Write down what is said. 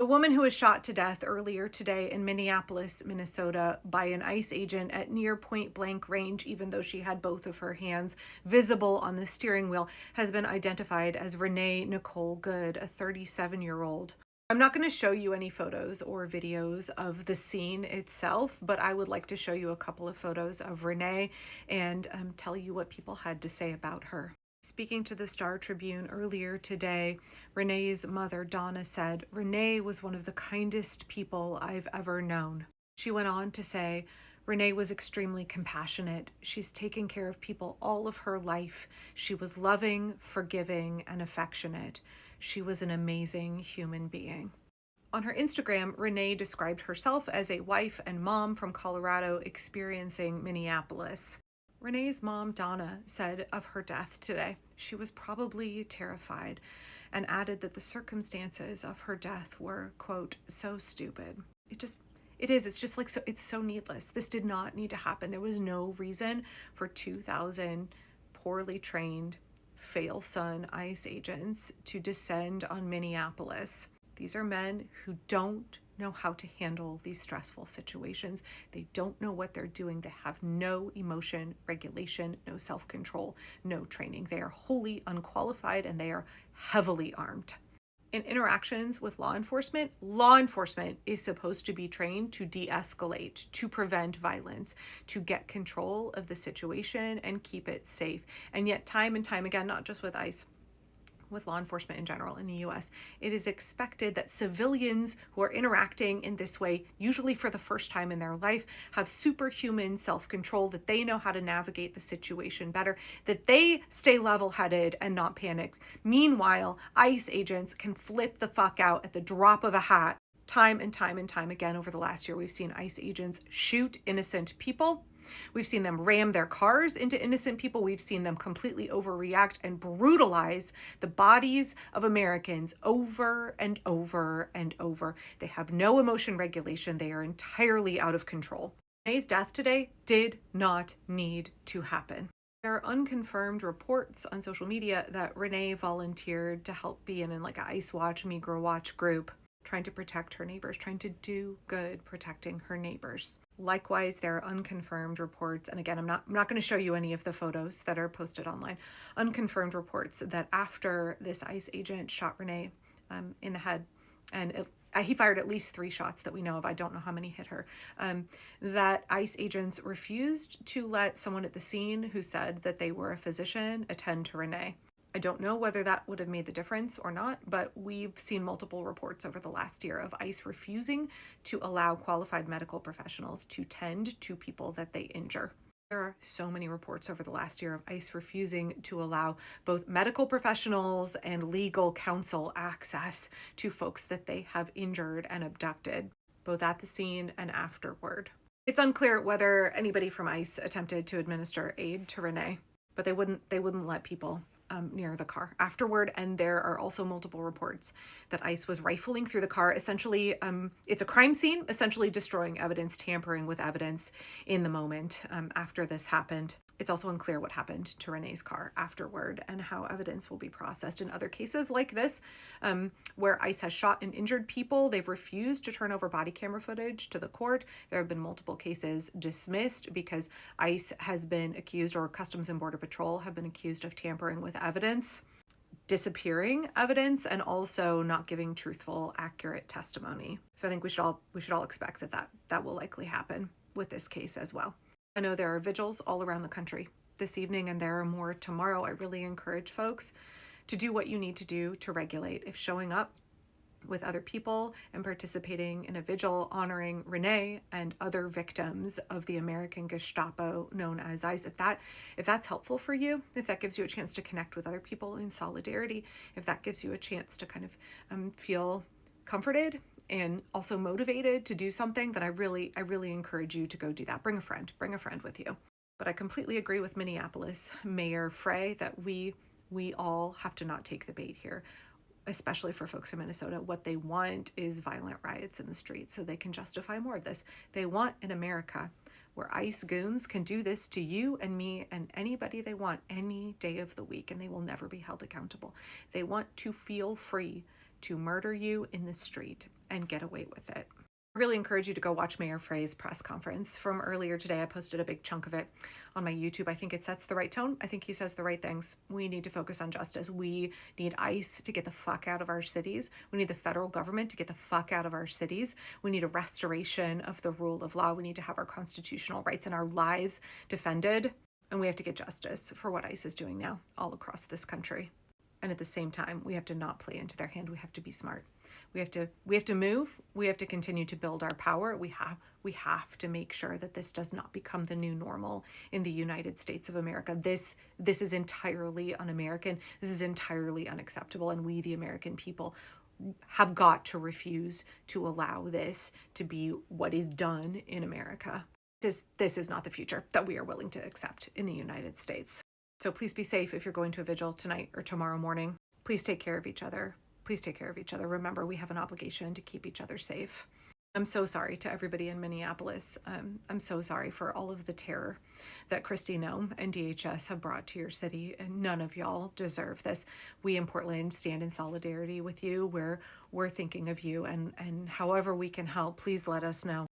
The woman who was shot to death earlier today in Minneapolis, Minnesota, by an ICE agent at near point blank range, even though she had both of her hands visible on the steering wheel, has been identified as Renee Nicole Good, a 37-year-old. I'm not going to show you any photos or videos of the scene itself, but I would like to show you a couple of photos of Renee and tell you what people had to say about her. Speaking to the Star Tribune earlier today, Renee's mother, Donna, said, "Renee was one of the kindest people I've ever known." She went on to say, "Renee was extremely compassionate. She's taken care of people all of her life. She was loving, forgiving, and affectionate. She was an amazing human being." On her Instagram, Renee described herself as a wife and mom from Colorado experiencing Minneapolis. Renee's mom, Donna, said of her death today, she was probably terrified, and added that the circumstances of her death were, quote, "so stupid." It's just like, so it's so needless. This did not need to happen. There was no reason for 2,000 poorly trained, fail-son ICE agents to descend on Minneapolis. These are men who don't know how to handle these stressful situations. They don't know what they're doing. They have no emotion regulation, no self-control, no training. They are wholly unqualified and they are heavily armed. In interactions with law enforcement is supposed to be trained to de-escalate, to prevent violence, to get control of the situation and keep it safe. And yet time and time again, not just with ICE, with law enforcement in general in the US, it is expected that civilians who are interacting in this way, usually for the first time in their life, have superhuman self-control, that they know how to navigate the situation better, that they stay level-headed and not panic. Meanwhile, ICE agents can flip the fuck out at the drop of a hat. Time and time and time again over the last year, we've seen ICE agents shoot innocent people. We've seen them ram their cars into innocent people. We've seen them completely overreact and brutalize the bodies of Americans over and over and over. They have no emotion regulation. They are entirely out of control. Renee's death today did not need to happen. There are unconfirmed reports on social media that Renee volunteered to help be in like an ICE Watch, Migra Watch group, trying to protect her neighbors, trying to do good protecting her neighbors. Likewise, there are unconfirmed reports, and again, I'm not going to show you any of the photos that are posted online, unconfirmed reports that after this ICE agent shot Renee in the head, and he fired at least 3 shots that we know of, I don't know how many hit her, that ICE agents refused to let someone at the scene who said that they were a physician attend to Renee. I don't know whether that would have made the difference or not, but we've seen multiple reports over the last year of ICE refusing to allow qualified medical professionals to tend to people that they injure. There are so many reports over the last year of ICE refusing to allow both medical professionals and legal counsel access to folks that they have injured and abducted, both at the scene and afterward. It's unclear whether anybody from ICE attempted to administer aid to Renee, but they wouldn't let people near the car afterward. And there are also multiple reports that ICE was rifling through the car. Essentially, it's a crime scene, essentially destroying evidence, tampering with evidence in the moment after this happened. It's also unclear what happened to Renee's car afterward and how evidence will be processed. In other cases like this, where ICE has shot and injured people, they've refused to turn over body camera footage to the court. There have been multiple cases dismissed because ICE has been accused, or Customs and Border Patrol have been accused of tampering with evidence, disappearing evidence, and also not giving truthful, accurate testimony. So I think we should all expect that will likely happen with this case as well. I know there are vigils all around the country this evening, and there are more tomorrow. I really encourage folks to do what you need to do to regulate. If showing up with other people and participating in a vigil honoring Renee and other victims of the American Gestapo known as ICE, if that's helpful for you, if that gives you a chance to connect with other people in solidarity, if that gives you a chance to kind of feel comforted and also motivated to do something, then I really encourage you to go do that. Bring a friend with you. But I completely agree with Minneapolis Mayor Frey that we all have to not take the bait here, especially for folks in Minnesota. What they want is violent riots in the streets so they can justify more of this. They want an America where ICE goons can do this to you and me and anybody they want any day of the week, and they will never be held accountable. They want to feel free to murder you in the street and get away with it. I really encourage you to go watch Mayor Frey's press conference from earlier today. I posted a big chunk of it on my YouTube. I think it sets the right tone. I think he says the right things. We need to focus on justice. We need ICE to get the fuck out of our cities. We need the federal government to get the fuck out of our cities. We need a restoration of the rule of law. We need to have our constitutional rights and our lives defended. And we have to get justice for what ICE is doing now all across this country. And at the same time, we have to not play into their hand. We have to be smart. We have to move. We have to continue to build our power. We have to make sure that this does not become the new normal in the United States of America. This is entirely un-American. This is entirely unacceptable. And we, the American people, have got to refuse to allow this to be what is done in America. This is not the future that we are willing to accept in the United States. So please be safe if you're going to a vigil tonight or tomorrow morning. Please take care of each other. Please take care of each other. Remember, we have an obligation to keep each other safe. I'm so sorry to everybody in Minneapolis. I'm so sorry for all of the terror that Kristi Noem and DHS have brought to your city, and none of y'all deserve this. We in Portland stand in solidarity with you. We're thinking of you, and however we can help, please let us know.